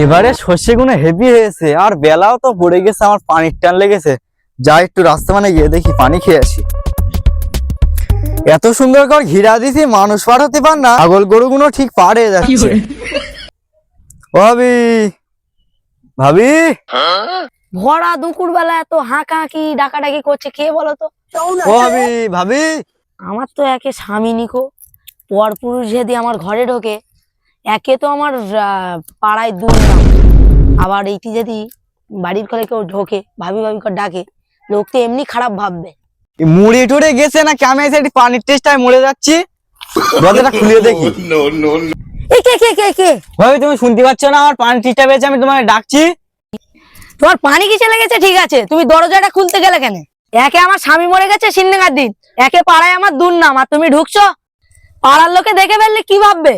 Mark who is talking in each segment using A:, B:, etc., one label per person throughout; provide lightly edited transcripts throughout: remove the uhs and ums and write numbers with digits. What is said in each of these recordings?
A: এবারে সর্ষেগুলো হেভি হয়েছে আর বেলাও তো পড়ে গেছে, আমার পানির টান লেগেছে। যাই একটু রাস্তা মানে গিয়ে দেখি পানি খেয়ে আসি। এত সুন্দর করে ঘিরা দিছি, মানুষ পার হতে পার না, ছাগল গরুগুলো ঠিক পার হয়ে যাচ্ছে। ও ভাবি, ভাবি
B: ভরা দুপুর বেলা এত হাঁকাহাঁকি ডাকাডাকি করছে, কে বলো তো?
A: ও ভাবি, ভাবি
B: আমার তো একে স্বামী নিকো পর পুরুষ যদি আমার ঘরে ঢোকে, একে তো আমার পাড়ায় দুর্নাম, আবার এইটি যদি বাড়ির ঘরে কেউ ঢোকে ভাবি ভাবি করে ডাকে, লোক তো এমনি খারাপ ভাববে।
A: মুড়ি টুড়ে গেছে না আমি এসে পানির টেস্টায় মরে যাচ্ছি। দরজাটা খুলে দেখি।
B: এই কে কে কে কে?
A: ভাবি তুমি শুনতে পাচ্ছ না আমার পানির টেস্টা পেয়েছে, আমি তোমাকে ডাকছি।
B: তোমার পানি কি চলে গেছে? ঠিক আছে, তুমি দরজাটা খুলতে গেলে কেন? একে আমার স্বামী মরে গেছে সিন্নেগার দিন, একে পাড়ায় আমার দুর্নাম, আর তুমি ঢুকছো। পাড়ার লোকে দেখে ফেললে কি ভাববে?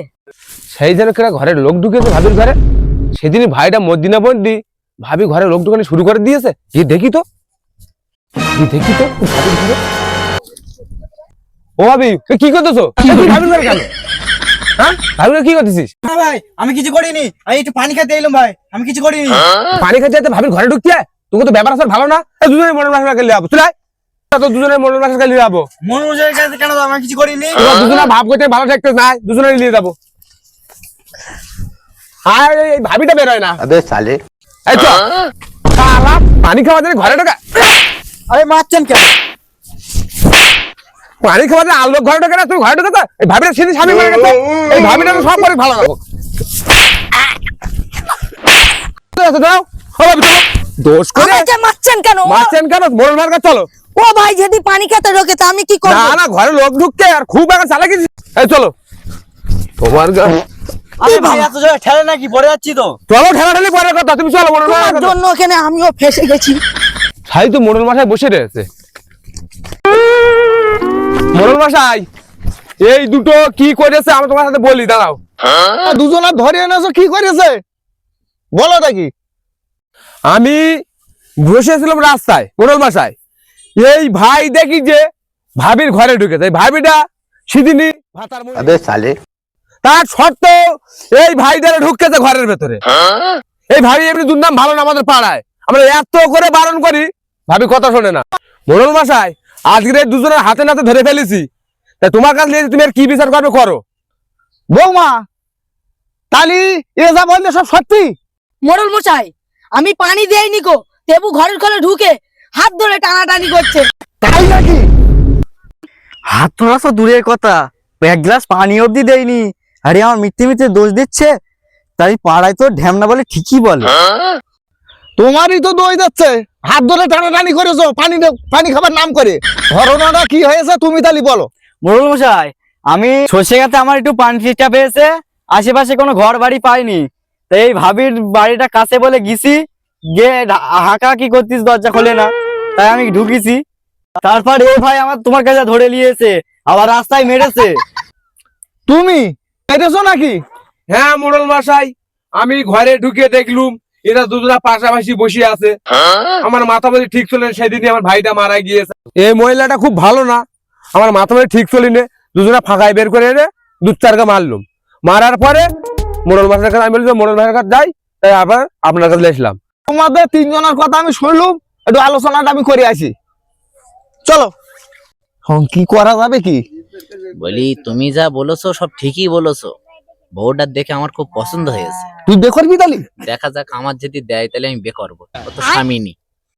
C: সেই যেন কেরা ঘরের লোক ঢুকেছে ভাবির ঘরে। সেদিনই ভাইটা মদিনা বন্দি ভাবি ঘরে লোক ঢুকানি শুরু করে দিয়েছে। গিয়ে দেখি তো, ভাবির ঘরে। ও ভাবি কি করতেছো? ভাবির ঘরে কেন? হ্যাঁ, ভাবির ঘরে কি করতেছিস?
A: ভাই আমি কিছু করিনি, আমি একটু পানি খেতে এলাম ভাই, আমি কিছু করিনি।
C: পানি খেতে যেতে ভাবির ঘরে ঢুকতে তোকে তো ব্যাপার আসলে ভালো না। দুজনে মনের মাসে গেলে যাবো, তুই তো দুজনে মনের মাসে গেলে যাবো।
A: মনোজের কাছে কেন? আমি কিছু করিনি।
C: দুজনে ভাব করতে ভালো থাকতে নাই, দুজনে নিয়ে যাবো। আর এই ভাবিটা বেরোয় না।
D: अबे साले
C: এই তো শালা পানি খাওয়ার জন্য ঘরে ঢোকা।
A: আরে মারছেন কেন?
C: পানি খাওয়ার জন্য আলোক ঘরে ঢোকে না, তুমি ঘরে ঢোকে তো। এই ভাবিটা সেদিন স্বামী মরে গেছে, এই ভাবিটা তো সব করে ভালো রাখো। দাও ও ভাবি চলো, দোষ করে
B: আমাকে মারছেন কেন?
C: মারছেন কেন? মোড়ল মার কাছে চলো।
B: ও ভাই যদি পানি খেতে ঢোকে তা আমি কি
C: না
B: করব?
C: না, ঘরে লোক ঢুকতে আর খুব একটা চালাকি। এই চলো তোমার
A: আরে ভাই এত জোরে ঠেলে নাকি, পড়ে যাচ্ছি তো।
C: চলো ঠেলাঠেলি পরের কথা, তুমি চলো মোড়ল মার
B: তোমার
C: কাছে।
B: জন্য এখানে আমিও ফেসে গেছি।
C: সাই তো মোড়ল মাসায় বসে রয়েছে। মোড়ল মশাই এই দুটো কি করেছে আমি তোমার সাথে বলি, দাঁড়াও।
D: দুজনা ধরে এনেছো কি করেছে বলো দেখি।
C: আমি বসেছিলাম রাস্তায় মোড়ল মশাই, এই ভাই দেখি যে ভাবির ঘরে ঢুকেছে। এই ভাবিটা সেদিনই ভাতার মুড়ি।
D: अबे साले
C: তার সত্ত্বেও এই ভাইটারে ঢুকেছে ঘরের ভেতরে। এই ভাবি এমনি দুর্নাম ভালো না আমাদের পাড়ায়, আমরা এত করে বারণ করি ভাবি কথা শোনে না। মোড়ল মশাই আজকের এই দুজনের হাতে নাতে ধরে ফেলেছি, তাই তোমার কাছে নিয়ে তুমি আর কি বিচার করবে করো।
D: বৌমা তালি এ যা বললে সব সত্যি?
B: মোড়ল মশাই আমি পানি দেইনি গো, দেবু ঘরের ঘরে ঢুকে হাত ধরে টানাটানি করছে।
D: তাই নাকি?
A: হাত ধরা তো দূরের কথা, এক গ্লাস পানি অব্দি দেয়নি। আরে আমার মিথ্যে মিথ্যে দোষ দিচ্ছে, তাই পাড়ায় তো ঢ্যামনা বলে ঠিকই বলে।
D: তোমারই তো দই যাচ্ছে, হাত ধরে টানাটানি করেছো পানি খাবার নাম করে। ঘটনাটা কি হয়েছে তুমি তালি বলো।
A: মোড়ল মশাই আমি সর্ষে গাছে আমার একটু পানি ছিটা পেয়েছে, আশেপাশে কোনো ঘর বাড়ি পাইনি, তাই এই ভাবির বাড়িটা কাছে বলে গেছি, গিয়ে হাঁকা কি করতিস, দরজা খোলে না, তাই আমি ঢুকিছি। তারপর এই ভাই আমার তোমার কাছে ধরে নিয়েছে, আবার রাস্তায় মেরেছে।
D: তুমি মেরেছো নাকি?
C: হ্যাঁ মোড়ল মশাই, আমি ঘরে ঢুকে দেখলুম এরা দুজনা পাশাপাশি বসে আছে। আমার মাথা বলি ঠিক চলে, সেদিনই আমার ভাইটা মারা গিয়েছে। এই মহিলাটা খুব ভালো না, আমার মাথা বলি ঠিক চলিনে, দুজনা ফাঁকায় বের করে এনে দু চারকে মারলুম। মারার পরে মোড়ল মশাইয়ের কাছে আমি বলি মোড়ল ভাইয়ের কাছে যাই, তাই আবার আপনার কাছে এসলাম।
D: তোমাদের তিনজনের কথা আমি শুনলুম, একটু আলোচনাটা আমি করে আসি, চলো। এখন কি করা যাবে কি?
E: বলি তুমি যা বলেছো সব ঠিকই বলেছো, বউটা দেখে আমার খুব পছন্দ হয়েছে।
D: তুই দেখবি তালি?
E: দেখা যাক, আমার যদি দেয় তাহলে আমি বিয়ে করবো, ও তো স্বামী নি।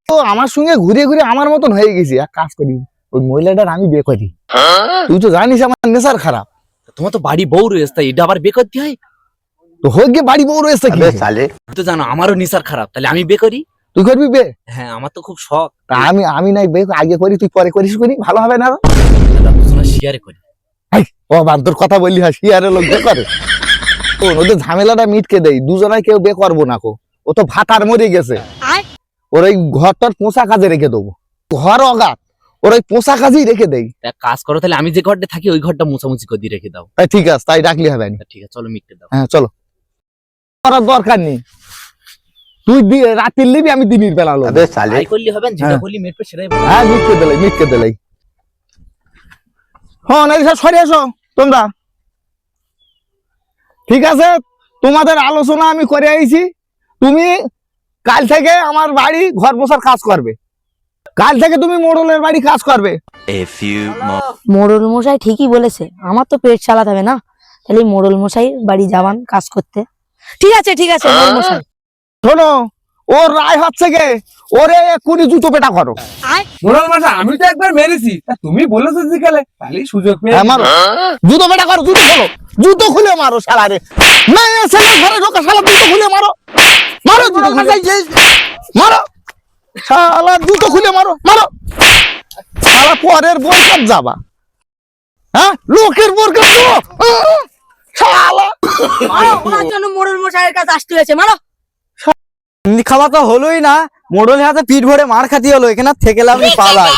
D: তো আমার সঙ্গে ঘুরে ঘুরে আমার মতন হয়ে গেছি, এক কাজ করি ওই মহিলাটার আমি বিয়ে করি। তুই তো জানিস আমার নেশার খারাপ।
E: তোমার তো বাড়ি বউ রয়েছে, তাই এটা আবার বিয়ে করতে হয়?
D: তো হয়ে গিয়ে বাড়ি বউ রয়েছে কি?
E: তুমি তো জানো আমারও নেশার খারাপ, তাহলে আমি বিয়ে করি।
D: তুই করবি বে?
E: হ্যাঁ আমার তো খুব শখ।
D: তা আমি নাই বে আগে করি, তুই পরে করিস, করি ভালো হবে না?
E: শেয়ারে করি।
D: ও বান্তর কথা বললি, হ্যাঁ শিয়ারে লোক বে করে। ওদের ঝামেলাটা মিটকে দেই, দুজনায় কেউ বে করবো না কো। ও তো ভাতার মরে গেছে, ওর ওই ঘরটার পোষা কাজে রেখে দেবো। ঘর অগাত, ওর ওই পোষা কাজেই রেখে দেই।
E: এক কাজ করো তাহলে, আমি যে ঘরটা থাকি ওই ঘরটা মুছামুছি করে দিয়ে রেখে দাও।
D: তাই ঠিক আছে, তাই ডাকলি হবে না?
E: ঠিক আছে চলো মিটকে দাও।
D: হ্যাঁ চলো, করার দরকার নেই। তুই রাতের লিবি, আমি দিনের বেলা লোক।
E: তাই করলে হবে না, যেটা বলি মেটবে সেটাই বলো।
D: হ্যাঁ মিটকে দিলাই। হ্যাঁ না সব সরে এসো তোমরা। ঠিক আছে, তোমাদের আলোচনা আমি করে আইছি, তুমি কাল থেকে আমার বাড়ি ঘর বসার কাজ করবে, কাল থেকে তুমি মোড়লের বাড়ি কাজ করবে।
F: A few moments.
B: মোড়ল মশাই ঠিকই বলেছে, আমার তো পেট চালাতে হবে না, তাহলে মোড়ল মশাই বাড়ি যাবান কাজ করতে। ঠিক আছে মোড়ল মশাই।
D: শোনো, ওর রায় হচ্ছে গে, ওরে এক্ষুনি জুতো পেটা করো।
C: মোড়ল মশাই আমি তো একবার মেরেছি, তা তুমি বলেছো বিকালে, তাহলে সুযোগ পেয়ে
D: হ্যাঁ, মারো জুতো পেটা করো, জুতো খোলো, জুতো খুলে মারো শালারে। মেয়ে ছেলে ঘরে ঢোকা, শালা জুতো খুলে মারো, মারো জুতো খুলে মারো, শালা জুতো খুলে মারো, মারো। শালা পরের বোরকাত যাবা, হ্যাঁ লোকের বোরকাত যাবো, শালা।
B: মারো, ওনার জন্য মোড়ল মশাইয়ের কাছে আসতে হয়েছে, মারো।
A: এমনি খাওয়া তো হলোই না, মোড়লের হাতে পিঠ ভরে মার খাতি হলো, এখানে থেকে লাভ নেই, পালাই।